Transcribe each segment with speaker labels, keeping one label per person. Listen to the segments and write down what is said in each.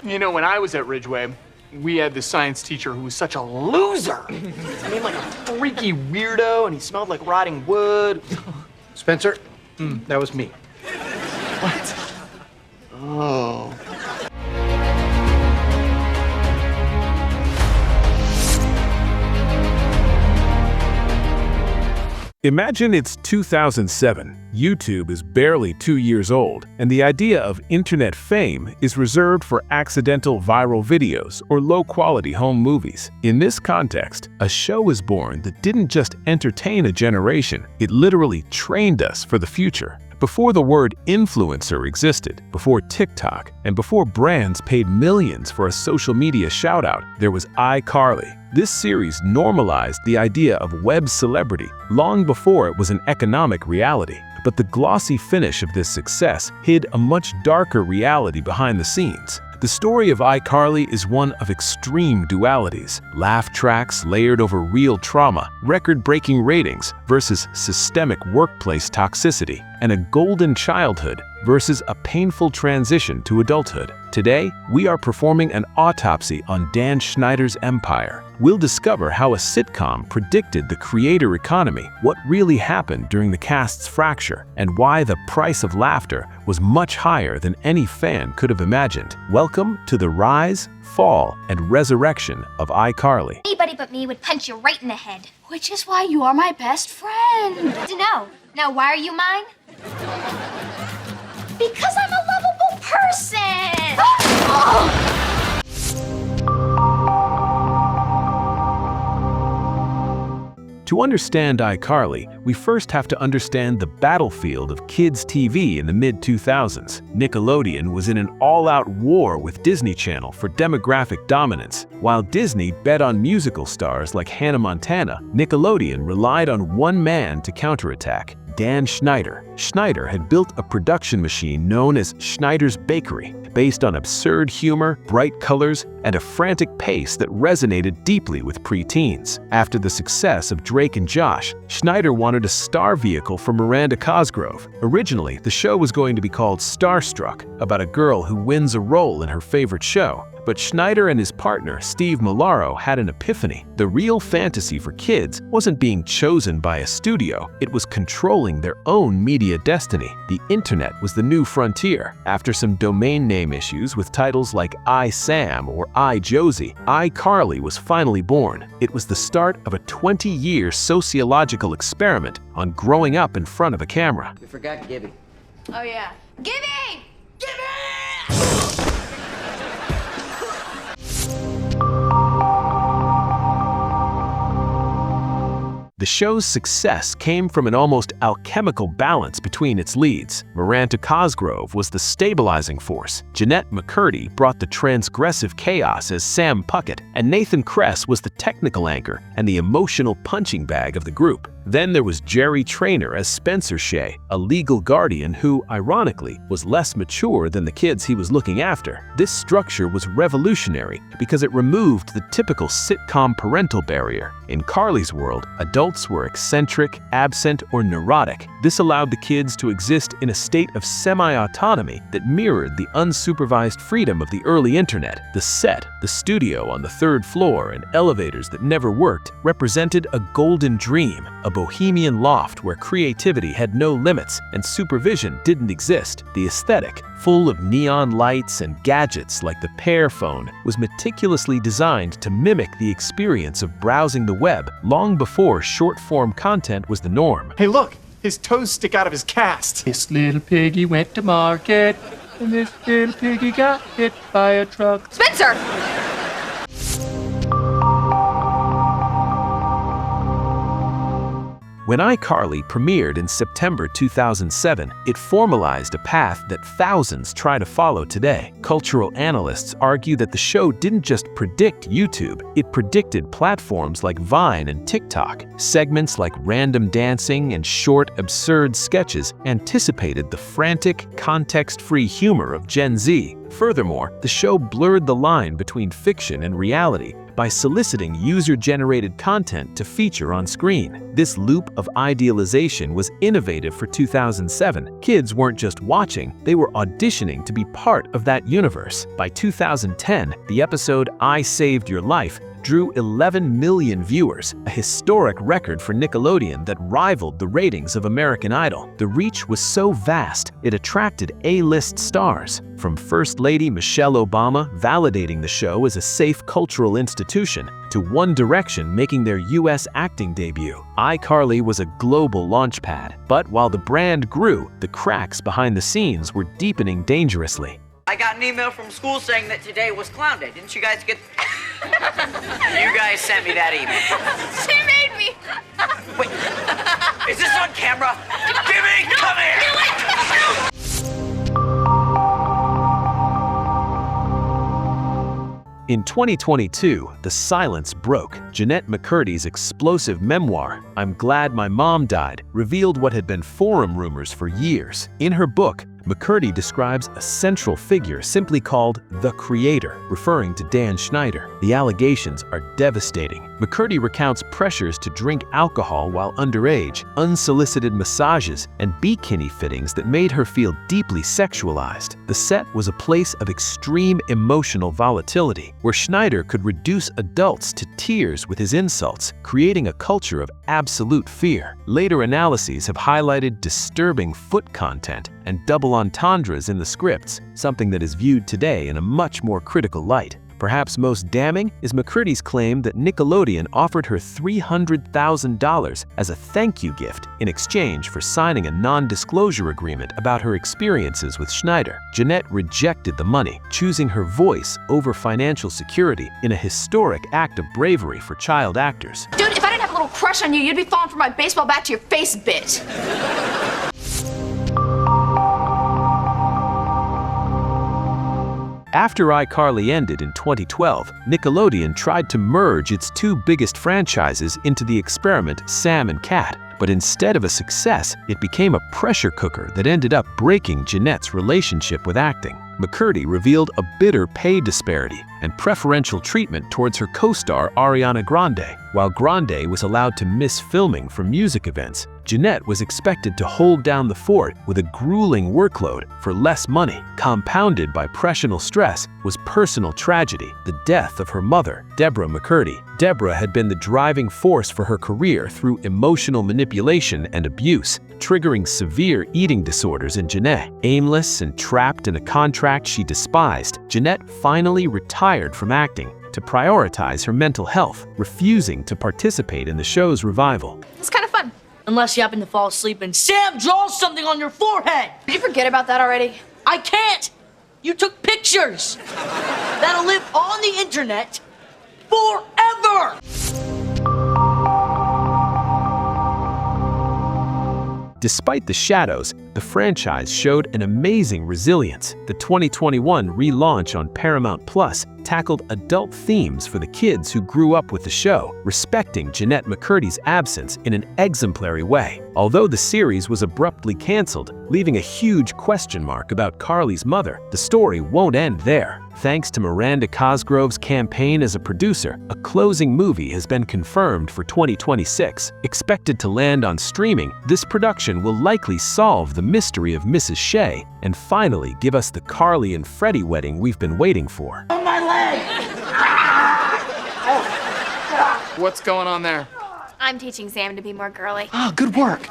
Speaker 1: You know, when I was at Ridgeway, we had this science teacher who was such a loser. I mean, like a freaky weirdo, and he smelled like rotting wood.
Speaker 2: Spencer, that was me.
Speaker 1: What? Oh.
Speaker 3: Imagine it's 2007. YouTube is barely 2 years old, and the idea of internet fame is reserved for accidental viral videos or low-quality home movies. In this context, a show was born that didn't just entertain a generation, it literally trained us for the future. Before the word influencer existed, before TikTok, and before brands paid millions for a social media shout-out, there was iCarly. This series normalized the idea of web celebrity long before it was an economic reality. But the glossy finish of this success hid a much darker reality behind the scenes. The story of iCarly is one of extreme dualities: laugh tracks layered over real trauma, record-breaking ratings versus systemic workplace toxicity, and a golden childhood versus a painful transition to adulthood. Today, we are performing an autopsy on Dan Schneider's empire. We'll discover how a sitcom predicted the creator economy, what really happened during the cast's fracture, and why the price of laughter was much higher than any fan could have imagined. Welcome to the rise, fall, and resurrection of iCarly.
Speaker 4: Anybody but me would punch you right in the head.
Speaker 5: Which is why you are my best friend.
Speaker 4: Dunno. Now, why are you mine? Because I'm a lovable person!
Speaker 3: To understand iCarly, we first have to understand the battlefield of kids' TV in the mid-2000s. Nickelodeon was in an all-out war with Disney Channel for demographic dominance. While Disney bet on musical stars like Hannah Montana, Nickelodeon relied on one man to counterattack: Dan Schneider. Schneider had built a production machine known as Schneider's Bakery, based on absurd humor, bright colors, and a frantic pace that resonated deeply with preteens. After the success of Drake and Josh, Schneider wanted a star vehicle for Miranda Cosgrove. Originally, the show was going to be called Starstruck, about a girl who wins a role in her favorite show. But Schneider and his partner, Steve Milaro, had an epiphany. The real fantasy for kids wasn't being chosen by a studio, it was controlling their own media destiny. The internet was the new frontier. After some domain name issues with titles like iSam or iJosie, iCarly was finally born. It was the start of a 20-year sociological experiment on growing up in front of a camera.
Speaker 2: You forgot Gibby.
Speaker 5: Oh yeah.
Speaker 4: Gibby!
Speaker 3: The show's success came from an almost alchemical balance between its leads. Miranda Cosgrove was the stabilizing force, Jennette McCurdy brought the transgressive chaos as Sam Puckett, and Nathan Kress was the technical anchor and the emotional punching bag of the group. Then there was Jerry Traynor as Spencer Shea, a legal guardian who, ironically, was less mature than the kids he was looking after. This structure was revolutionary because it removed the typical sitcom parental barrier. In Carly's world, adults were eccentric, absent, or neurotic. This allowed the kids to exist in a state of semi-autonomy that mirrored the unsupervised freedom of the early internet. The set, the studio on the third floor, and elevators that never worked represented a golden dream, a bohemian loft where creativity had no limits and supervision didn't exist. The aesthetic, full of neon lights and gadgets like the Pear phone, was meticulously designed to mimic the experience of browsing the web long before short-form content was the norm.
Speaker 1: Hey, look! His toes stick out of his cast.
Speaker 6: This little piggy went to market, and this little piggy got hit by a truck.
Speaker 4: Spencer!
Speaker 3: When iCarly premiered in September 2007, it formalized a path that thousands try to follow today. Cultural analysts argue that the show didn't just predict YouTube, it predicted platforms like Vine and TikTok. Segments like random dancing and short, absurd sketches anticipated the frantic, context-free humor of Gen Z. Furthermore, the show blurred the line between fiction and reality by soliciting user-generated content to feature on screen. This loop of idealization was innovative for 2007. Kids weren't just watching, they were auditioning to be part of that universe. By 2010, the episode I Saved Your Life drew 11 million viewers, a historic record for Nickelodeon that rivaled the ratings of American Idol. The reach was so vast, it attracted A-list stars, from First Lady Michelle Obama validating the show as a safe cultural institution, to One Direction making their US acting debut. iCarly was a global launchpad, but while the brand grew, the cracks behind the scenes were deepening dangerously.
Speaker 7: I got an email from school saying that today was Clown Day. Didn't you guys get... You guys sent me that email.
Speaker 4: She made me.
Speaker 7: Wait, is this on camera? Jimmy, come here!
Speaker 3: In 2022, the silence broke. Jennette McCurdy's explosive memoir, I'm Glad My Mom Died, revealed what had been forum rumors for years. In her book, McCurdy describes a central figure simply called the Creator, referring to Dan Schneider. The allegations are devastating. McCurdy recounts pressures to drink alcohol while underage, unsolicited massages, and bikini fittings that made her feel deeply sexualized. The set was a place of extreme emotional volatility, where Schneider could reduce adults to tears with his insults, creating a culture of absolute fear. Later analyses have highlighted disturbing foot content and double entendres in the scripts, something that is viewed today in a much more critical light. Perhaps most damning is McCurdy's claim that Nickelodeon offered her $300,000 as a thank you gift in exchange for signing a non-disclosure agreement about her experiences with Schneider. Jennette rejected the money, choosing her voice over financial security in a historic act of bravery for child actors.
Speaker 5: Dude, if I didn't have a little crush on you, you'd be falling for my baseball bat to your face bit.
Speaker 3: After iCarly ended in 2012, Nickelodeon tried to merge its two biggest franchises into the experiment Sam and Cat. But instead of a success, it became a pressure cooker that ended up breaking Jennette's relationship with acting. McCurdy revealed a bitter pay disparity and preferential treatment towards her co-star Ariana Grande. While Grande was allowed to miss filming for music events, Jennette was expected to hold down the fort with a grueling workload for less money. Compounded by personal stress was personal tragedy, the death of her mother, Deborah McCurdy. Deborah had been the driving force for her career through emotional manipulation and abuse, triggering severe eating disorders in Jennette. Aimless and trapped in a contract she despised, Jennette finally retired from acting to prioritize her mental health, refusing to participate in the show's revival.
Speaker 5: It's kind of fun.
Speaker 8: Unless you happen to fall asleep and Sam draws something on your forehead.
Speaker 5: Did you forget about that already?
Speaker 8: I can't. You took pictures. That'll live on the internet forever.
Speaker 3: Despite the shadows, the franchise showed an amazing resilience. The 2021 relaunch on Paramount Plus tackled adult themes for the kids who grew up with the show, respecting Jennette McCurdy's absence in an exemplary way. Although the series was abruptly canceled, leaving a huge question mark about Carly's mother, the story won't end there. Thanks to Miranda Cosgrove's campaign as a producer, a closing movie has been confirmed for 2026. Expected to land on streaming, this production will likely solve the mystery of Mrs. Shea and finally give us the Carly and Freddie wedding we've been waiting for.
Speaker 7: On my leg!
Speaker 1: What's going on there?
Speaker 4: I'm teaching Sam to be more girly.
Speaker 1: Ah, good work.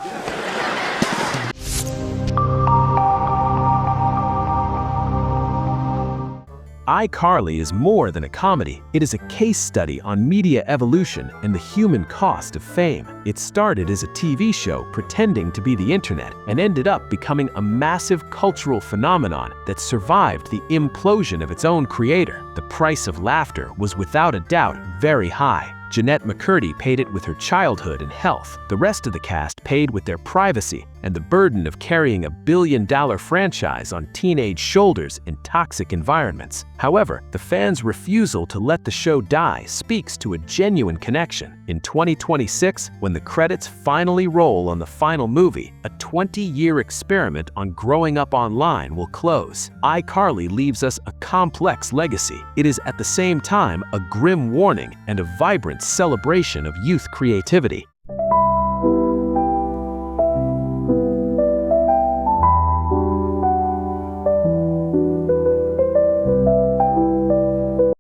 Speaker 3: iCarly is more than a comedy. It is a case study on media evolution and the human cost of fame. It started as a TV show pretending to be the internet and ended up becoming a massive cultural phenomenon that survived the implosion of its own creator. The price of laughter was without a doubt very high. Jennette McCurdy paid it with her childhood and health. The rest of the cast paid with their privacy and the burden of carrying a billion-dollar franchise on teenage shoulders in toxic environments. However, the fans' refusal to let the show die speaks to a genuine connection. In 2026, when the credits finally roll on the final movie, a 20-year experiment on growing up online will close. iCarly leaves us a complex legacy. It is at the same time a grim warning and a vibrant celebration of youth creativity.